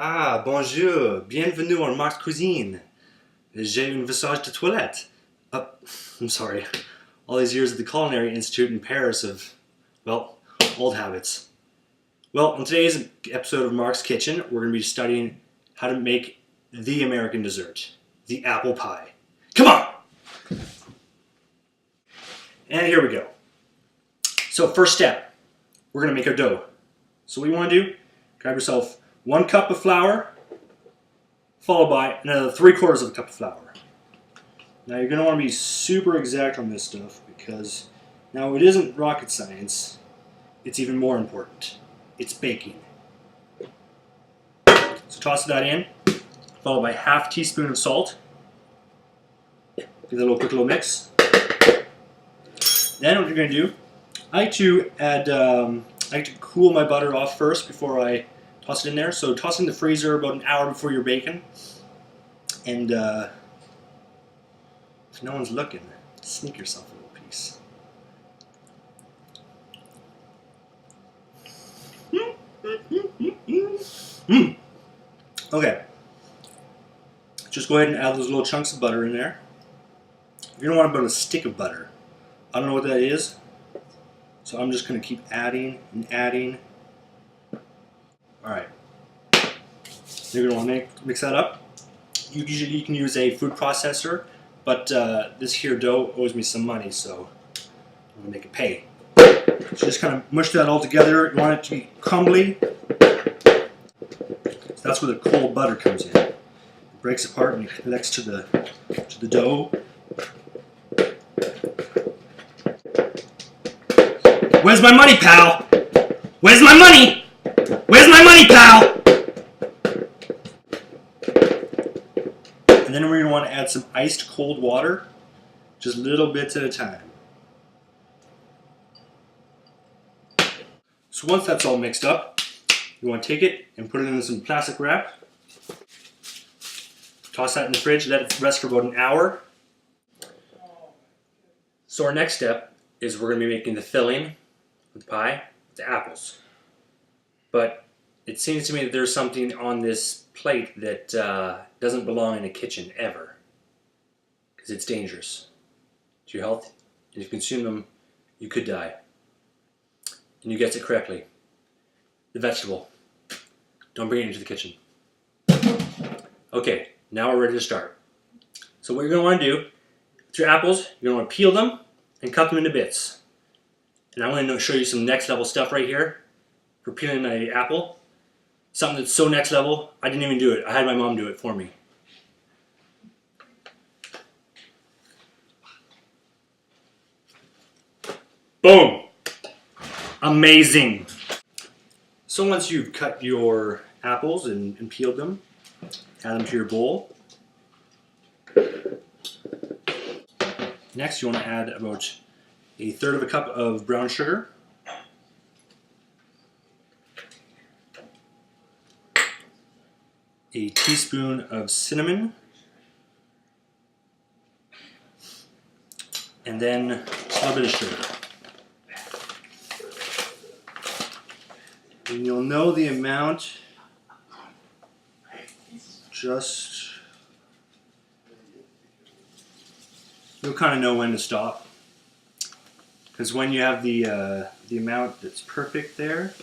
Ah, bonjour, bienvenue en Marc's Cuisine. J'ai un visage de toilette. I'm sorry. All these years at the Culinary Institute in Paris of, well, old habits. Well, in today's episode of Marc's Kitchen, we're going to be studying how to make the American dessert, the apple pie. Come on! And here we go. So first step, we're going to make our dough. So what you want to do, grab yourself 1 cup of flour, followed by another 3/4 of a cup of flour. Now you're going to want to be super exact on this stuff because now it isn't rocket science, it's even more important. It's baking. So toss that in, followed by 1/2 teaspoon of salt. Give it a quick little mix. Then what you're going to do, I like to add, I like to cool my butter off first before I toss it in there. So toss it in the freezer about an hour before you're baking. And if no one's looking, sneak yourself a little piece. Okay. Just go ahead and add those little chunks of butter in there. You're going to want about a stick of butter. I don't know what that is, so I'm just going to keep adding and adding. Alright. You're going to want to mix that up. You can use a food processor, but this here dough owes me some money, so I'm going to make it pay. So just kind of mush that all together. You want it to be crumbly. So that's where the cold butter comes in. It breaks apart and connects to the dough. Where's my money, pal? Where's my money? Where's my money, pal? And then we're going to want to add some iced cold water, just little bits at a time. So once that's all mixed up, you want to take it and put it in some plastic wrap. Toss that in the fridge, let it rest for about an hour. So our next step is we're going to be making the filling with the pie, the apples. But it seems to me that there's something on this plate that doesn't belong in a kitchen ever, because it's dangerous to your health. If you consume them, you could die. And you guessed it correctly. The vegetable. Don't bring it into the kitchen. Okay, now we're ready to start. So what you're going to want to do with your apples, you're going to want to peel them and cut them into bits. And I'm going to show you some next level stuff right here for peeling an apple. Something that's so next level, I didn't even do it. I had my mom do it for me. Boom! Amazing! So once you've cut your apples and peeled them, add them to your bowl. Next you want to add about 1/3 cup of brown sugar. A teaspoon of cinnamon. And then a little bit of sugar. And you'll know the amount you'll kind of know when to stop. Because when you have the amount that's perfect there,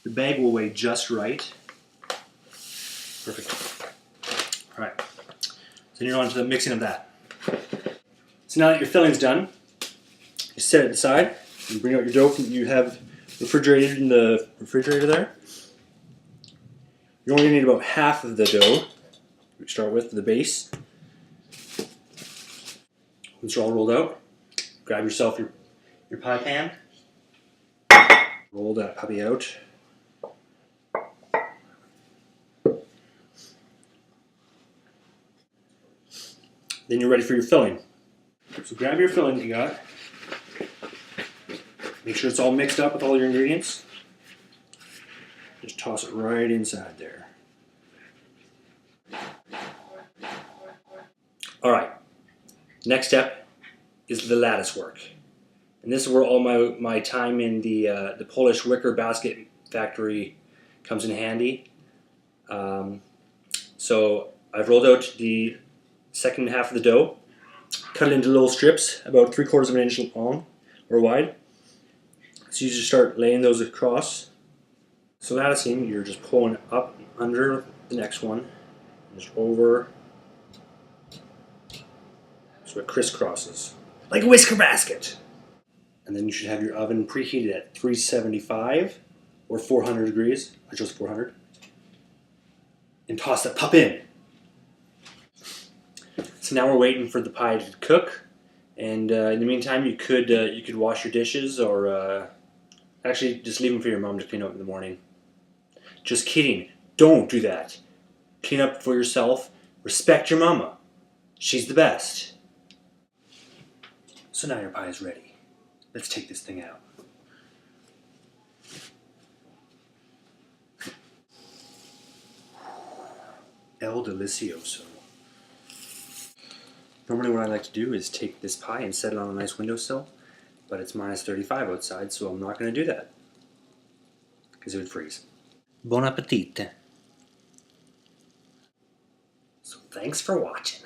the bag will weigh just right. Perfect. Alright. So you're on to the mixing of that. So now that your filling's done, you set it aside. You bring out your dough that you have refrigerated in the refrigerator there. You're only going to need about half of the dough. We start with the base. Once you're all rolled out, grab yourself your pie pan. Roll that puppy out. Then you're ready for your filling. So grab your filling that you got. Make sure it's all mixed up with all your ingredients. Just toss it right inside there. Alright, next step is the lattice work. And this is where all my time in the Polish wicker basket factory comes in handy. So I've rolled out the second half of the dough, cut it into little strips about 3/4 of an inch long or wide. So you just start laying those across. So now seam, you're just pulling up under the next one, just over, so it crisscrosses like a whisker basket. And then you should have your oven preheated at 375 or 400 degrees. I chose 400. And toss that pup in. So now we're waiting for the pie to cook. And in the meantime, you could wash your dishes, or actually just leave them for your mom to clean up in the morning. Just kidding. Don't do that. Clean up for yourself. Respect your mama. She's the best. So now your pie is ready. Let's take this thing out. El Delicioso. Normally what I like to do is take this pie and set it on a nice windowsill, but it's -35 outside, so I'm not going to do that, because it would freeze. Bon appetit. So thanks for watching.